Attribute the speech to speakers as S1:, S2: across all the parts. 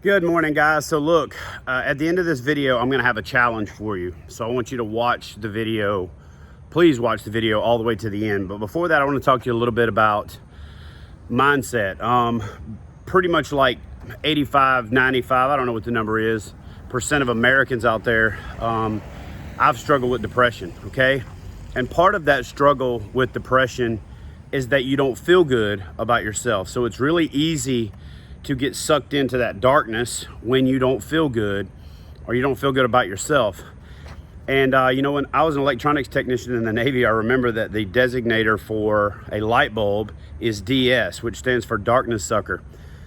S1: Good morning, guys. So look, at the end of this video, I'm gonna have a challenge for you. So I want you to watch the video. Please watch the video all the way to the end. But before that, I want to talk to you a little bit about mindset. Pretty much like 85, 95, I don't know what the number is, percent of Americans out there, I've struggled with depression, okay? And part of that struggle with depression is that you don't feel good about yourself. So it's really easy to get sucked into that darkness when you don't feel good or you don't feel good about yourself. And you know, when I was an electronics technician in the Navy, I remember that the designator for a light bulb is DS, which stands for darkness sucker.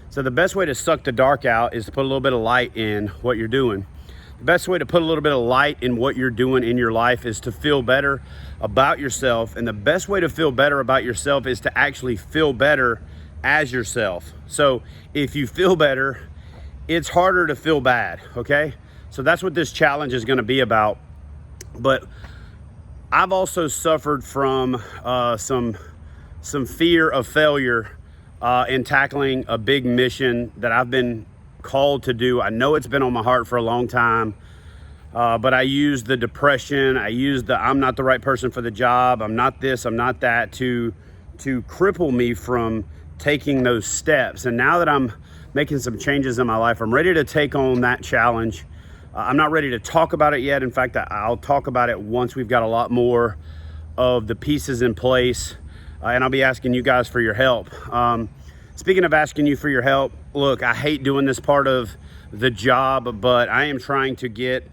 S1: So the best way to suck the dark out is to put a little bit of light in what you're doing. The best way to put a little bit of light in what you're doing in your life is to feel better about yourself. And the best way to feel better about yourself is to actually feel better as yourself. So if you feel better, it's harder to feel bad, okay? So that's what this challenge is going to be about. But I've also suffered from some fear of failure in tackling a big mission that I've been called to do. I know it's been on my heart for a long time, but I used the depression, I used the I'm not the right person for the job, I'm not this, I'm not that, to cripple me from taking those steps. And now that I'm making some changes in my life, I'm ready to take on that challenge. I'm not ready to talk about it yet. In fact, I'll talk about it once we've got a lot more of the pieces in place, and I'll be asking you guys for your help. Speaking of asking you for your help, look, I hate doing this part of the job, but I am trying to get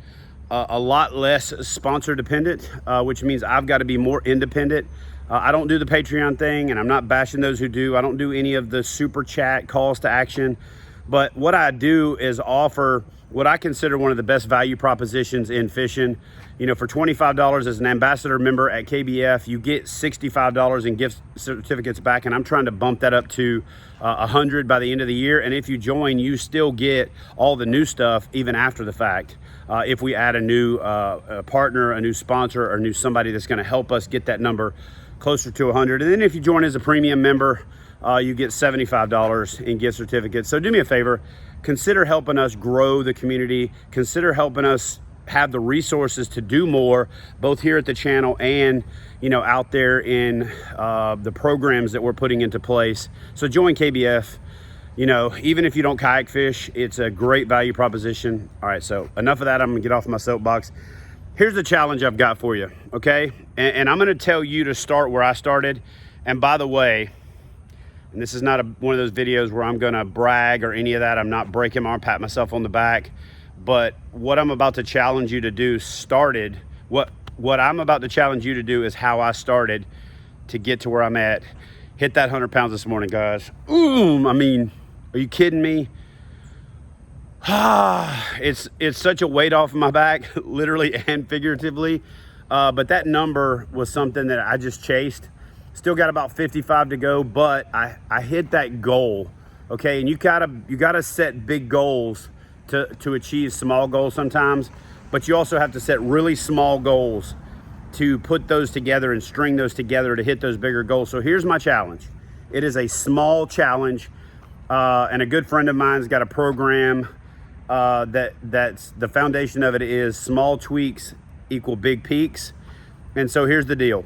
S1: a lot less sponsor dependent, which means I've got to be more independent. I don't do the Patreon thing, and I'm not bashing those who do. I don't do any of the super chat calls to action. But what I do is offer what I consider one of the best value propositions in fishing. You know, for $25 as an ambassador member at KBF, you get $65 in gift certificates back, and I'm trying to bump that up to $100 by the end of the year. And if you join, you still get all the new stuff even after the fact. If we add a new partner, a new sponsor, or new somebody that's going to help us get that number closer to 100. And then if you join as a premium member, you get $75 in gift certificates. So do me a favor, consider helping us grow the community. Consider helping us have the resources to do more, both here at the channel and, you know, out there in the programs that we're putting into place. So join KBF. You know, even if you don't kayak fish, it's a great value proposition. All right, so enough of that. I'm gonna get off my soapbox. Here's the challenge I've got for you, okay? And I'm gonna tell you to start where I started. And by the way, and this is not one of those videos where I'm gonna brag or any of that. I'm not breaking my arm, pat myself on the back. But what I'm about to challenge you to do started, what I'm about to challenge you to do is how I started to get to where I'm at. Hit that 100 pounds this morning, guys. I mean, are you kidding me? It's such a weight off my back, literally and figuratively. But that number was something that I just chased. Still got about 55 to go, but I hit that goal. Okay, and you gotta set big goals to achieve small goals sometimes, but you also have to set really small goals to put those together and string those together to hit those bigger goals. So here's my challenge. It is a small challenge, and a good friend of mine's got a program that's the foundation of it is small tweaks equal big peaks. And so here's the deal.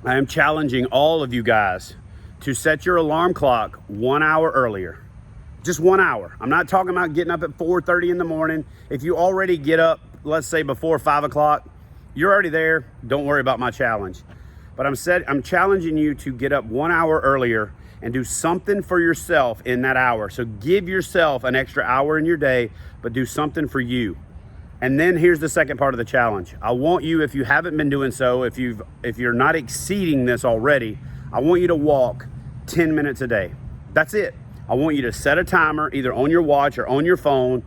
S1: I am challenging all of you guys to set your alarm clock 1 hour earlier. Just 1 hour. I'm not talking about getting up at 4:30 in the morning. If you already get up, let's say before 5 o'clock, you're already there. Don't worry about my challenge. But I'm challenging you to get up 1 hour earlier and do something for yourself in that hour. So give yourself an extra hour in your day, but do something for you. And then here's the second part of the challenge. I want you, if you haven't been doing so, if you're not exceeding this already, I want you to walk 10 minutes a day. That's it. I want you to set a timer either on your watch or on your phone,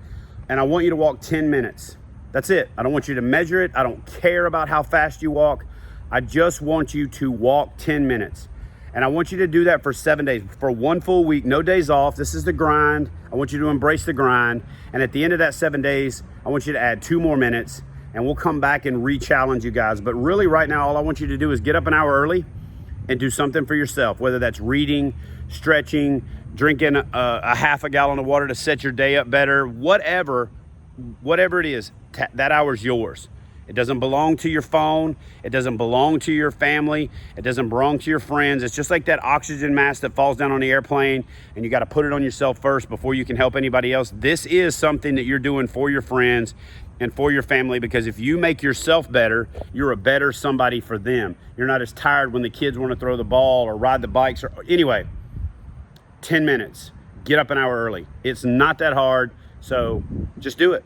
S1: and I want you to walk 10 minutes. That's it. I don't want you to measure it. I don't care about how fast you walk. I just want you to walk 10 minutes. And I want you to do that for 7 days, for 1 full week, no days off. This is the grind. I want you to embrace the grind. And at the end of that 7 days, I want you to add 2 more minutes, and we'll come back and re-challenge you guys. But really right now, all I want you to do is get up an hour early and do something for yourself, whether that's reading, stretching, drinking a half a gallon of water to set your day up better, whatever it is, that hour's yours. It doesn't belong to your phone. It doesn't belong to your family. It doesn't belong to your friends. It's just like that oxygen mask that falls down on the airplane, and you got to put it on yourself first before you can help anybody else. This is something that you're doing for your friends and for your family, because if you make yourself better, you're a better somebody for them. You're not as tired when the kids want to throw the ball or ride the bikes. Or anyway, 10 minutes. Get up an hour early. It's not that hard, so just do it.